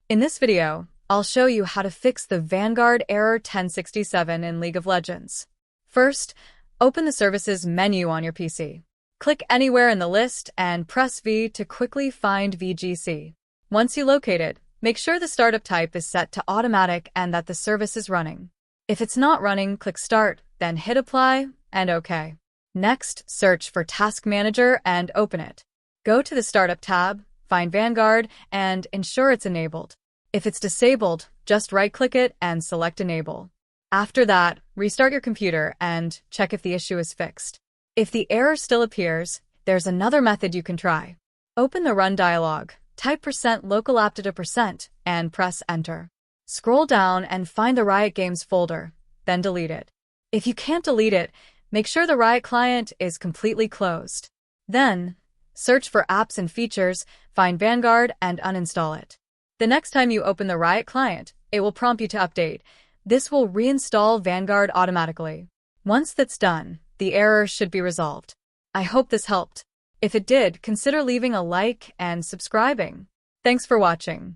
In this video, I'll show you how to fix the Vanguard error 1067 in League of Legends. First, open the Services menu on your PC. Click anywhere in the list and press V to quickly find VGC. Once you locate it, make sure the startup type is set to automatic and that the service is running. If it's not running, click Start, then hit Apply and OK. Next, search for Task Manager and open it. Go to the Startup tab, find Vanguard, and ensure it's enabled. If it's disabled, just right-click it and select Enable. After that, restart your computer and check if the issue is fixed. If the error still appears, there's another method you can try. Open the Run dialog, type %localaptita% and press Enter. Scroll down and find the Riot Games folder, then delete it. If you can't delete it, make sure the Riot client is completely closed. Then, search for Apps and Features, find Vanguard, and uninstall it. The next time you open the Riot client, it will prompt you to update. This will reinstall Vanguard automatically. Once that's done, the error should be resolved. I hope this helped. If it did, consider leaving a like and subscribing. Thanks for watching.